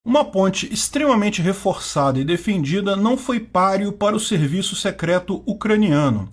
Uma ponte extremamente reforçada e defendida não foi páreo para o serviço secreto ucraniano.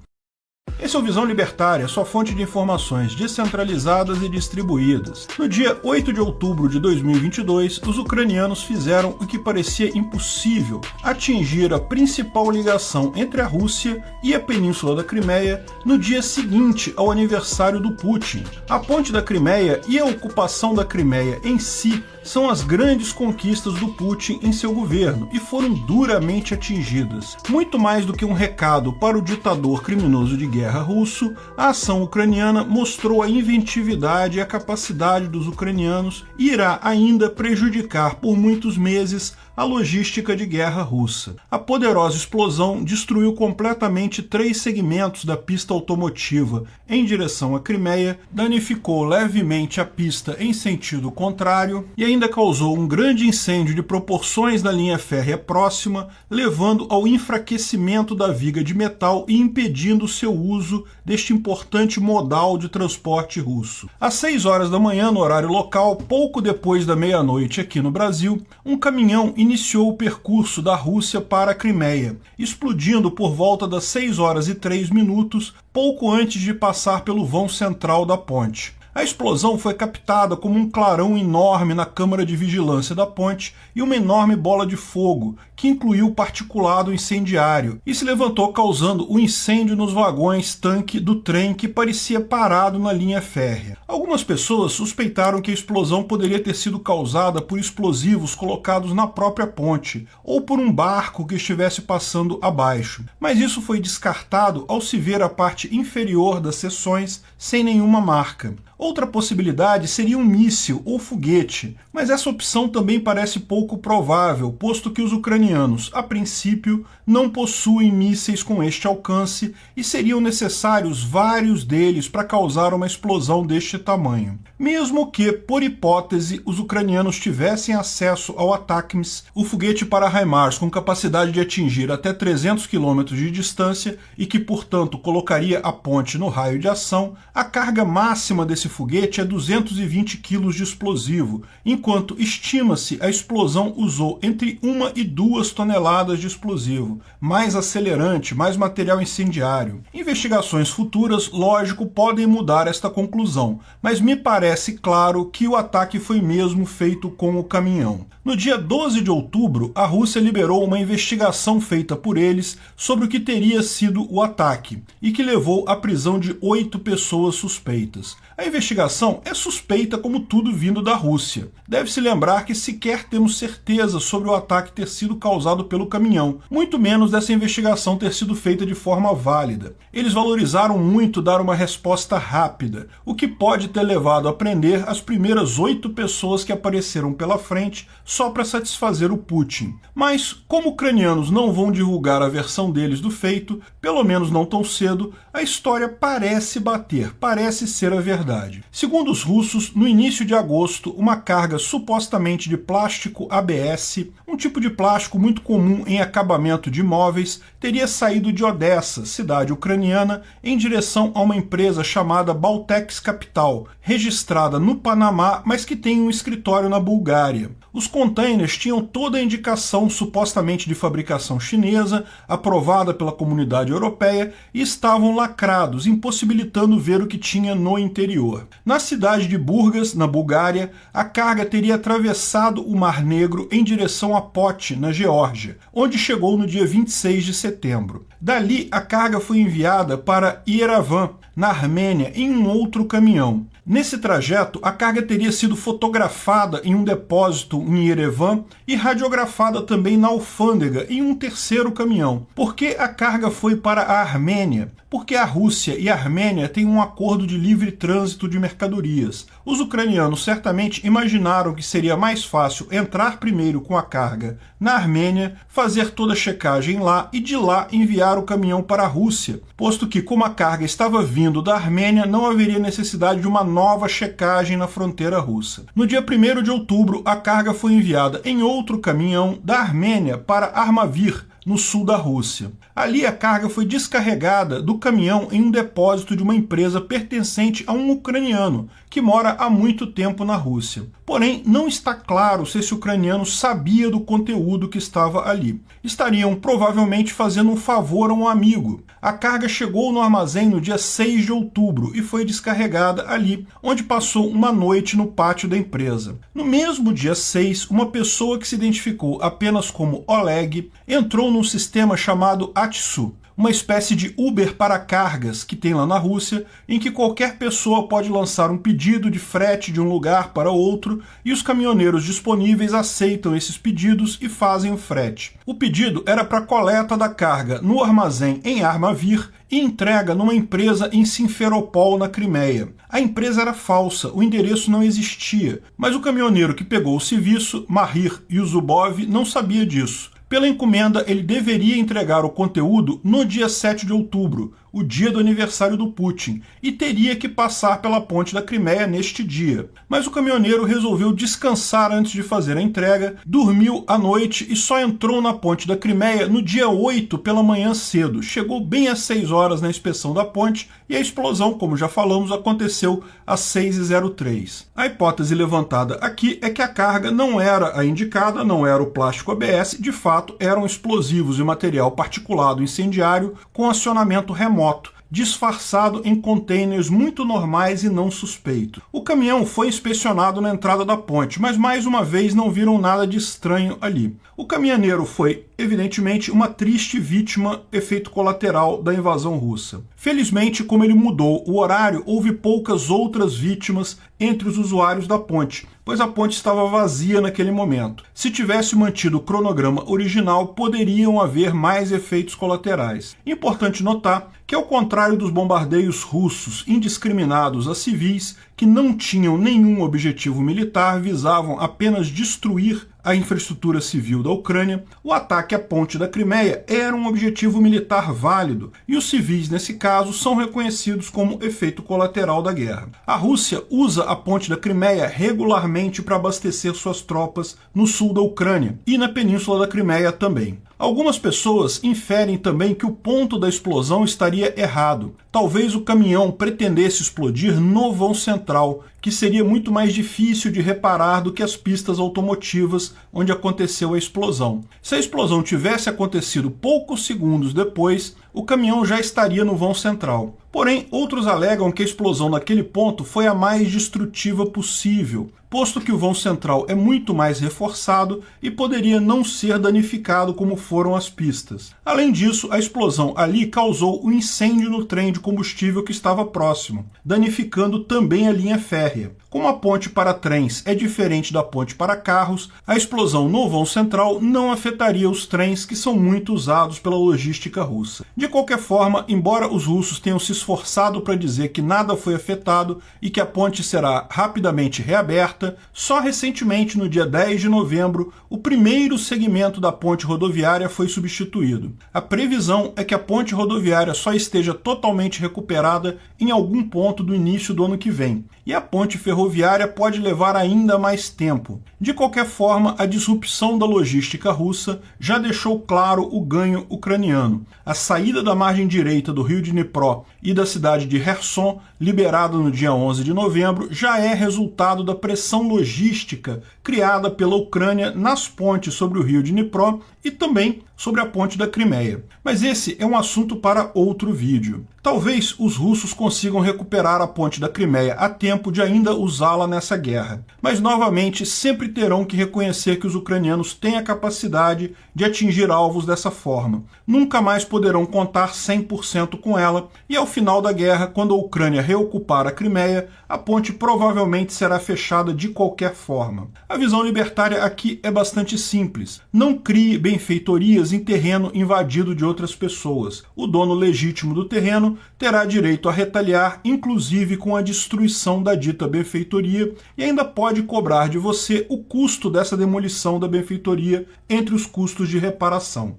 Esse é o Visão Libertária, sua fonte de informações descentralizadas e distribuídas. No dia 8 de outubro de 2022, os ucranianos fizeram o que parecia impossível: atingir a principal ligação entre a Rússia e a Península da Crimeia no dia seguinte ao aniversário do Putin. A ponte da Crimeia e a ocupação da Crimeia em si são as grandes conquistas do Putin em seu governo e foram duramente atingidas. Muito mais do que um recado para o ditador criminoso de guerra russo, a ação ucraniana mostrou a inventividade e a capacidade dos ucranianos e irá ainda prejudicar por muitos meses a logística de guerra russa. A poderosa explosão destruiu completamente 3 segmentos da pista automotiva em direção à Crimeia, danificou levemente a pista em sentido contrário e ainda causou um grande incêndio de proporções na linha férrea próxima, levando ao enfraquecimento da viga de metal e impedindo seu uso deste importante modal de transporte russo. Às 6 horas da manhã, no horário local, pouco depois da meia-noite aqui no Brasil, um caminhão iniciou o percurso da Rússia para a Crimeia, explodindo por volta das 6 horas e 3 minutos, pouco antes de passar pelo vão central da ponte. A explosão foi captada como um clarão enorme na câmara de vigilância da ponte e uma enorme bola de fogo, que incluiu particulado incendiário, e se levantou causando o incêndio nos vagões-tanque do trem que parecia parado na linha férrea. Algumas pessoas suspeitaram que a explosão poderia ter sido causada por explosivos colocados na própria ponte, ou por um barco que estivesse passando abaixo, mas isso foi descartado ao se ver a parte inferior das seções sem nenhuma marca. Outra possibilidade seria um míssil ou foguete, mas essa opção também parece pouco provável, posto que os ucranianos, a princípio, não possuem mísseis com este alcance e seriam necessários vários deles para causar uma explosão deste tamanho. Mesmo que, por hipótese, os ucranianos tivessem acesso ao ATACMS, o foguete para HIMARS com capacidade de atingir até 300 km de distância e que, portanto, colocaria a ponte no raio de ação, a carga máxima desse foguete é 220 kg de explosivo, enquanto estima-se a explosão usou entre 1 e 2 toneladas de explosivo, mais acelerante, mais material incendiário. Investigações futuras, lógico, podem mudar esta conclusão, mas me parece claro que o ataque foi mesmo feito com o caminhão. No dia 12 de outubro, a Rússia liberou uma investigação feita por eles sobre o que teria sido o ataque, e que levou à prisão de 8 pessoas suspeitas. A investigação é suspeita como tudo vindo da Rússia. Deve-se lembrar que sequer temos certeza sobre o ataque ter sido causado pelo caminhão, muito menos dessa investigação ter sido feita de forma válida. Eles valorizaram muito dar uma resposta rápida, o que pode ter levado a prender as primeiras 8 pessoas que apareceram pela frente só para satisfazer o Putin. Mas, como ucranianos não vão divulgar a versão deles do feito, pelo menos não tão cedo, a história parece bater, parece ser a verdade. Segundo os russos, no início de agosto, uma carga supostamente de plástico ABS, um tipo de plástico muito comum em acabamento de imóveis, teria saído de Odessa, cidade ucraniana, em direção a uma empresa chamada Baltex Capital, registrada no Panamá, mas que tem um escritório na Bulgária. Os containers tinham toda a indicação supostamente de fabricação chinesa, aprovada pela comunidade europeia, e estavam lacrados, impossibilitando ver o que tinha no interior. Na cidade de Burgas, na Bulgária, a carga teria atravessado o Mar Negro em direção a Poti, na Geórgia, onde chegou no dia 26 de setembro. Dali, a carga foi enviada para Yerevan, na Armênia, em um outro caminhão. Nesse trajeto, a carga teria sido fotografada em um depósito em Yerevan e radiografada também na alfândega em um terceiro caminhão. Por que a carga foi para a Armênia? Porque a Rússia e a Armênia têm um acordo de livre trânsito de mercadorias. Os ucranianos certamente imaginaram que seria mais fácil entrar primeiro com a carga na Armênia, fazer toda a checagem lá e de lá enviar o caminhão para a Rússia, posto que, como a carga estava vindo da Armênia, não haveria necessidade de uma nova checagem na fronteira russa. No dia 1º de outubro, a carga foi enviada em outro caminhão da Armênia para Armavir, no sul da Rússia. Ali a carga foi descarregada do caminhão em um depósito de uma empresa pertencente a um ucraniano, que mora há muito tempo na Rússia. Porém, não está claro se esse ucraniano sabia do conteúdo que estava ali. Estariam provavelmente fazendo um favor a um amigo. A carga chegou no armazém no dia 6 de outubro e foi descarregada ali, onde passou uma noite no pátio da empresa. No mesmo dia 6, uma pessoa que se identificou apenas como Oleg entrou num sistema chamado Atsu, uma espécie de Uber para cargas que tem lá na Rússia, em que qualquer pessoa pode lançar um pedido de frete de um lugar para outro e os caminhoneiros disponíveis aceitam esses pedidos e fazem o frete. O pedido era para coleta da carga no armazém em Armavir e entrega numa empresa em Simferopol, na Crimeia. A empresa era falsa, o endereço não existia, mas o caminhoneiro que pegou o serviço, Mahir Yusubov, não sabia disso. Pela encomenda, ele deveria entregar o conteúdo no dia 7 de outubro, o dia do aniversário do Putin, e teria que passar pela ponte da Crimeia neste dia. Mas o caminhoneiro resolveu descansar antes de fazer a entrega, dormiu à noite e só entrou na ponte da Crimeia no dia 8 pela manhã cedo. Chegou bem às 6 horas na inspeção da ponte e a explosão, como já falamos, aconteceu às 6h03. A hipótese levantada aqui é que a carga não era a indicada, não era o plástico ABS, de fato eram explosivos e material particulado incendiário com acionamento remoto, disfarçado em containers muito normais e não suspeitos. O caminhão foi inspecionado na entrada da ponte, mas mais uma vez não viram nada de estranho ali. O caminhoneiro foi, evidentemente, uma triste vítima, efeito colateral da invasão russa. Felizmente, como ele mudou o horário, houve poucas outras vítimas entre os usuários da ponte, pois a ponte estava vazia naquele momento. Se tivesse mantido o cronograma original, poderiam haver mais efeitos colaterais. Importante notar que, ao contrário dos bombardeios russos indiscriminados a civis, que não tinham nenhum objetivo militar, visavam apenas destruir a infraestrutura civil da Ucrânia, o ataque à ponte da Crimeia era um objetivo militar válido, e os civis, nesse caso, são reconhecidos como efeito colateral da guerra. A Rússia usa a ponte da Crimeia regularmente para abastecer suas tropas no sul da Ucrânia e na península da Crimeia também. Algumas pessoas inferem também que o ponto da explosão estaria errado. Talvez o caminhão pretendesse explodir no vão central, que seria muito mais difícil de reparar do que as pistas automotivas onde aconteceu a explosão. Se a explosão tivesse acontecido poucos segundos depois, o caminhão já estaria no vão central. Porém, outros alegam que a explosão naquele ponto foi a mais destrutiva possível, posto que o vão central é muito mais reforçado e poderia não ser danificado como foram as pistas. Além disso, a explosão ali causou um incêndio no trem de combustível que estava próximo, danificando também a linha férrea. Como a ponte para trens é diferente da ponte para carros, a explosão no vão central não afetaria os trens que são muito usados pela logística russa. De qualquer forma, embora os russos tenham se esforçado para dizer que nada foi afetado e que a ponte será rapidamente reaberta, só recentemente, no dia 10 de novembro, o primeiro segmento da ponte rodoviária foi substituído. A previsão é que a ponte rodoviária só esteja totalmente recuperada em algum ponto do início do ano que vem, e a ponte ferroviária pode levar ainda mais tempo. De qualquer forma, a disrupção da logística russa já deixou claro o ganho ucraniano. A saída da margem direita do rio Dnipro e da cidade de Kherson, liberada no dia 11 de novembro, já é resultado da pressão logística criada pela Ucrânia nas pontes sobre o rio Dnipro e também sobre a ponte da Crimeia. Mas esse é um assunto para outro vídeo. Talvez os russos consigam recuperar a ponte da Crimeia a tempo de ainda usá-la nessa guerra. Mas, novamente, sempre terão que reconhecer que os ucranianos têm a capacidade de atingir alvos dessa forma. Nunca mais poderão contar 100% com ela, e ao final da guerra, quando a Ucrânia reocupar a Crimeia, a ponte provavelmente será fechada de qualquer forma. A visão libertária aqui é bastante simples. Não crie benfeitorias em terreno invadido de outras pessoas. O dono legítimo do terreno terá direito a retaliar, inclusive com a destruição da dita benfeitoria, e ainda pode cobrar de você o custo dessa demolição da benfeitoria entre os custos de reparação.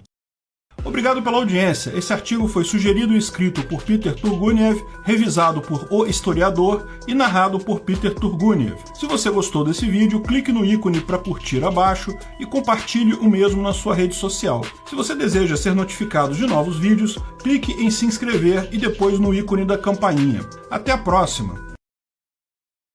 Obrigado pela audiência. Esse artigo foi sugerido e escrito por Peter Turguniev, revisado por O Historiador e narrado por Peter Turguniev. Se você gostou desse vídeo, clique no ícone para curtir abaixo e compartilhe o mesmo na sua rede social. Se você deseja ser notificado de novos vídeos, clique em se inscrever e depois no ícone da campainha. Até a próxima!